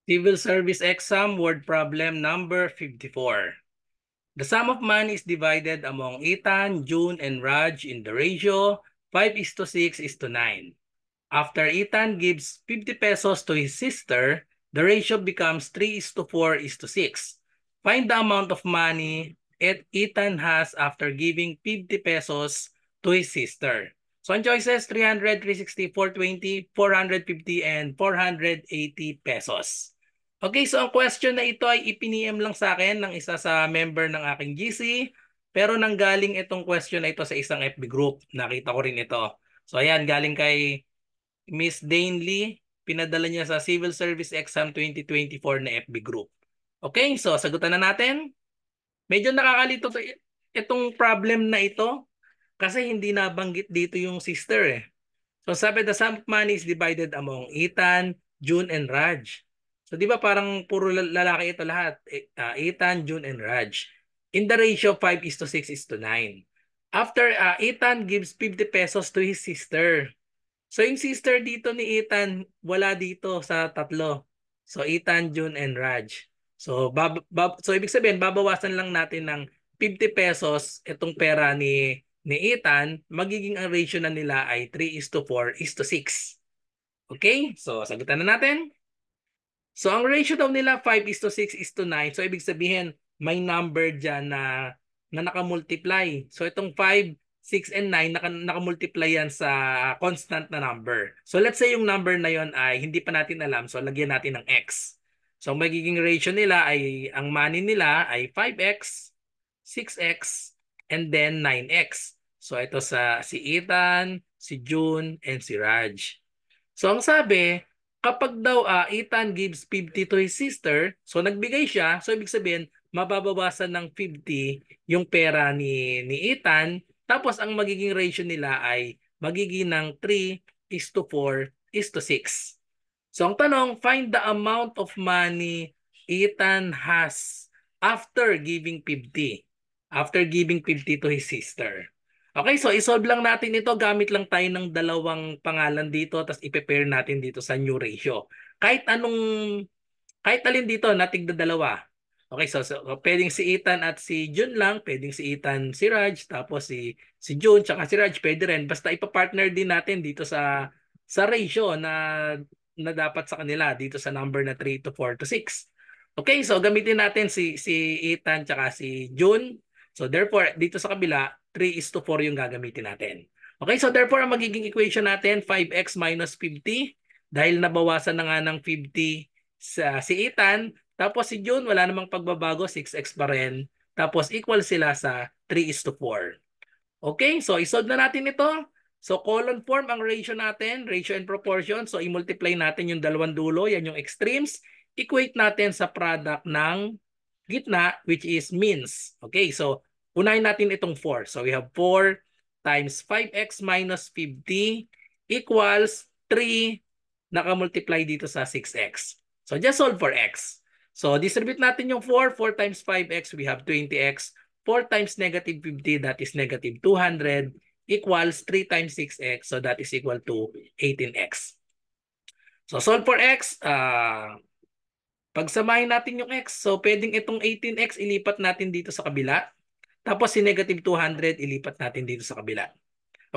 Civil Service Exam Word Problem number 54. The sum of money is divided among Ethan, June, and Raj in the ratio 5:6:9. After Ethan gives 50 pesos to his sister, the ratio becomes 3:4:6. Find the amount of money Ethan has after giving 50 pesos to his sister. So ang choices, 300, 360, 420, 450, and 480 pesos. Okay, so ang question na ito ay ipiniem lang sa akin ng isa sa member ng aking GC, pero nanggaling itong question na ito sa isang FB group. Nakita ko rin ito. So ayan, galing kay Miss Dane Lee, pinadala niya sa Civil Service Exam 2024 na FB group. Okay, so sagutan na natin. Medyo nakakalito itong problem na ito kasi hindi nabanggit dito yung sister eh. So sabi the sum of money is divided among Ethan, June, and Raj. So di ba parang puro lalaki ito lahat? Ethan, June, and Raj. In the ratio 5:6:9. After Ethan gives 50 pesos to his sister. So yung sister dito ni Ethan, wala dito sa tatlo. So Ethan, June, and Raj. So, so ibig sabihin, babawasan lang natin ng 50 pesos itong pera ni Ethan, magiging ang ratio na nila ay 3:4:6. Okay? So, sagutan na natin. So, ang ratio daw nila 5:6:9. So, ibig sabihin, may number dyan na nakamultiply. So, itong 5, 6, and 9, nakamultiply yan sa constant na number. So, let's say yung number na yon ay hindi pa natin alam. So, lagyan natin ng x. So, ang magiging ratio nila ay, ang money nila ay 5x, 6x, and then 9x. So, ito si Ethan, si June, and si Raj. So, ang sabi, kapag daw Ethan gives 50 to his sister, so nagbigay siya, so ibig sabihin, mababawasan ng 50 yung pera ni Ethan, tapos ang magiging ratio nila ay magiging ng 3:4:6. So ang tanong, find the amount of money Ethan has after giving 50. After giving 50 to his sister. Okay, so isolve lang natin ito. Gamit lang tayo ng dalawang pangalan dito, tapos i-prepare natin dito sa new ratio. Kahit alin dito, natigda dalawa. Okay, so pwedeng si Ethan at si June lang, pwedeng si Ethan, si Raj, tapos si June, tsaka si Raj, pwede rin. Basta ipa-partner din natin dito sa ratio na dapat sa kanila dito sa number na 3:4:6. Okay, so gamitin natin si Ethan tsaka si June. So therefore, dito sa kabila, 3:4 yung gagamitin natin. Okay, so therefore, ang magiging equation natin, 5x minus 50. Dahil nabawasan na nga ng 50 si Ethan, tapos si June, wala namang pagbabago, 6x pa rin. Tapos equal sila sa 3:4. Okay, so isolve na natin ito. So colon form ang ratio natin, ratio and proportion. So i-multiply natin yung dalawang dulo, yan yung extremes. Equate natin sa product ng gitna, which is means. Okay, so unahin natin itong 4. So we have 4 times 5x minus 50 equals 3 nakamultiply dito sa 6x. So just solve for x. So distribute natin yung 4. 4 times 5x, we have 20x. 4 times negative 50, that is negative 200, equals 3 times 6x, so that is equal to 18x. So solve for x, pagsamahin natin yung x, so pwedeng itong 18x ilipat natin dito sa kabila, tapos si negative 200 ilipat natin dito sa kabila.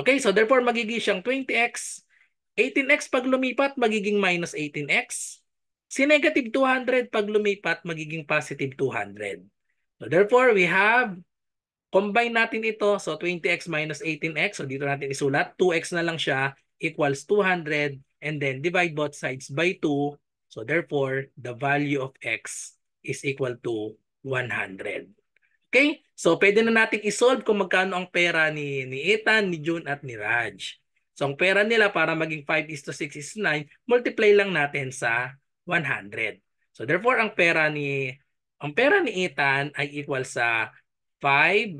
Okay, so therefore magiging siyang 20x, 18x pag lumipat magiging minus 18x, si negative 200 pag lumipat magiging positive 200. So therefore we have, combine natin ito. So 20x minus 18x. So dito natin isulat. 2x na lang siya equals 200. And then divide both sides by 2. So therefore, the value of x is equal to 100. Okay? So pwede na natin isolve kung magkano ang pera ni Ethan, ni June, at ni Raj. So ang pera nila para maging 5:6:9, multiply lang natin sa 100. So therefore, ang pera ni Ethan ay equal sa 5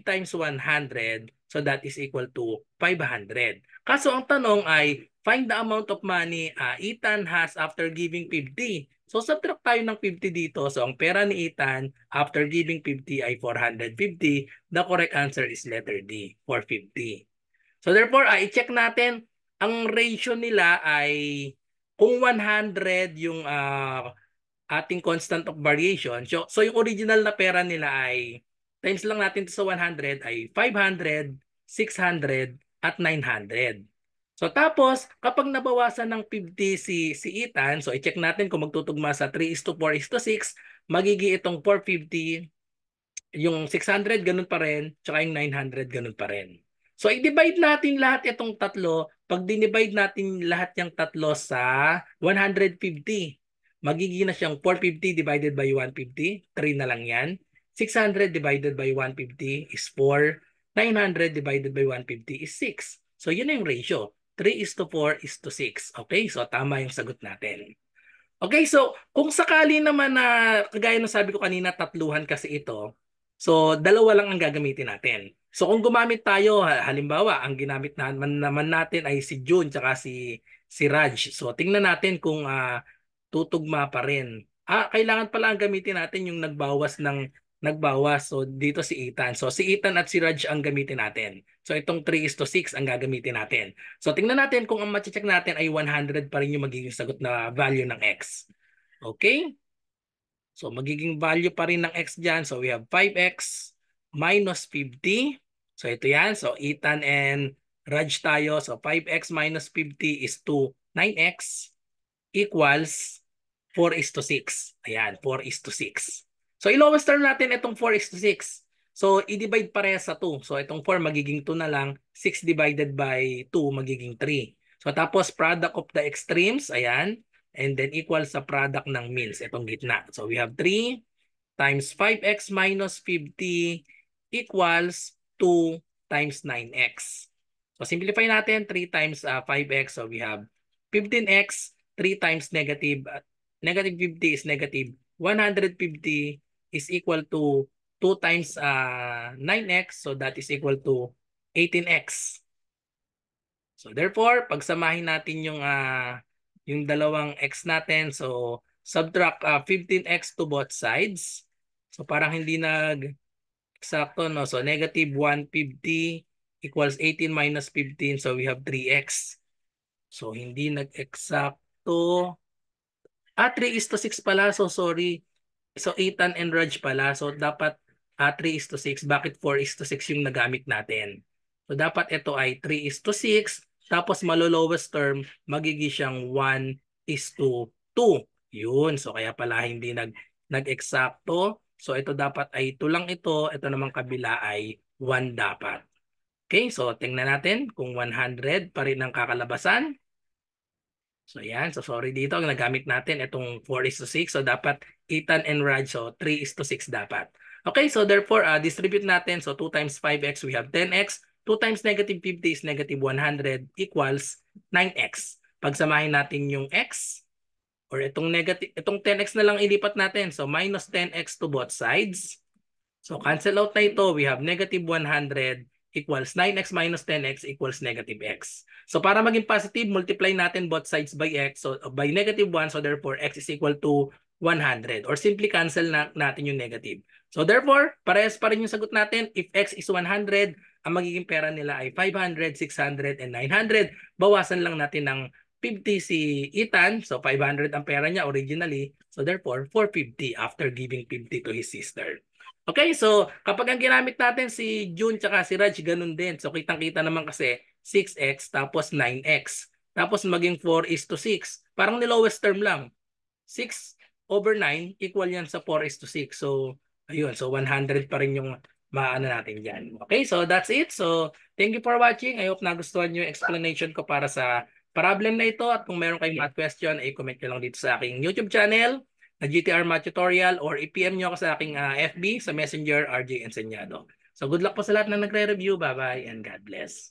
times 100, so that is equal to 500. Kaso ang tanong ay, find the amount of money Ethan has after giving 50. So subtract tayo ng 50 dito. So ang pera ni Ethan after giving 50 ay 450. The correct answer is letter D, 450. So therefore, i-check natin, ang ratio nila ay kung 100 yung ating constant of variation. So yung original na pera nila ay times lang natin to sa 100 ay 500, 600 at 900. So tapos kapag nabawasan ng 50 si Ethan, so i-check natin kung magtutugma sa 3:4:6, magiging itong 450, yung 600 ganun pa rin, tsaka yung 900 ganun pa rin. So i-divide natin lahat itong tatlo. Pag dinivide natin lahat yung tatlo sa 150, magiging na siyang 450 divided by 150, 3 na lang yan. 600 divided by 150 is 4. 900 divided by 150 is 6. So yun na yung ratio. 3:4:6. Okay, so tama yung sagot natin. Okay, so kung sakali naman na kagaya ng sabi ko kanina, tatluhan kasi ito. So dalawa lang ang gagamitin natin. So kung gumamit tayo, halimbawa, ang ginamit naman natin ay si June tsaka si Raj. So tingnan natin kung tutugma pa rin. Kailangan pala ang gamitin natin yung nagbawas. So dito si Ethan. So si Ethan at si Raj ang gamitin natin. So itong 3:6 ang gagamitin natin. So tingnan natin kung ang ma-check natin ay 100 pa rin yung magiging sagot na value ng x. Okay? So magiging value pa rin ng x dyan. So we have 5x minus 50. So ito yan. So Ethan and Raj tayo. So 5x minus 50 is 9x equals 4:6. Ayan, 4:6. So i-lowest term natin itong 4:6. So i-divide pareha sa 2. So itong 4 magiging 2 na lang. 6 divided by 2 magiging 3. So tapos product of the extremes, ayan. And then equal sa product ng means, itong gitna. So we have 3 times 5x minus 50 equals 2 times 9x. So simplify natin, 3 times 5x. So we have 15x, 3 times negative 50 is negative 150 is equal to 2 times 9x. So that is equal to 18x. So therefore, pagsamahin natin yung dalawang x natin. So subtract 15x to both sides. So parang hindi eksakto, no? So negative 150 equals 18 minus 15. So we have 3x. So hindi nag-eksakto. 3:6 pala. So sorry. So Ethan and Raj pala. So dapat 3:6. Bakit 4:6 yung nagamit natin? So dapat ito ay 3:6. Tapos malo-lowest term, magiging siyang 1:2. Yun. So kaya pala hindi nag-eksakto. So ito dapat ay 2 lang ito. Ito namang kabila ay 1 dapat. Okay, so tingnan natin kung 100 pa rin ang kakalabasan. So yan, so sorry dito, ang nagamit natin itong 4:6. So dapat Ethan and Raj, so 3:6 dapat. Okay, so therefore, distribute natin. So 2 times 5x, we have 10x. 2 times negative 50 is negative 100 equals 9x. Pagsamahin natin yung x, or itong 10x na lang ilipat natin. So minus 10x to both sides. So cancel out na ito. We have negative 100 equals 9x minus 10x equals negative x. So para maging positive, multiply natin both sides by x. So by negative 1, so therefore x is equal to 100. Or simply cancel natin yung negative. So therefore, parehas pa rin yung sagot natin. If x is 100, ang magiging pera nila ay 500, 600, and 900. Bawasan lang natin ng 50 si Ethan. So 500 ang pera niya originally. So therefore, 450 after giving 50 to his sister. Okay, so kapag ang ginamit natin si June tsaka si Raj, ganun din. So kitang-kita naman kasi 6x tapos 9x. Tapos maging 4:6. Parang ni-lowest term lang. 6/9 equal yan sa 4:6. So ayun, so 100 pa rin yung maano natin dyan. Okay, so that's it. So thank you for watching. I hope nagustuhan nyo yung explanation ko para sa problem na ito. At kung meron kayong math question, i-comment nyo lang dito sa aking YouTube channel na GTR Math Tutorial, or i-PM nyo ako sa aking FB, sa Messenger, RJ Enseñado. So good luck po sa lahat na nagre-review. Bye-bye and God bless.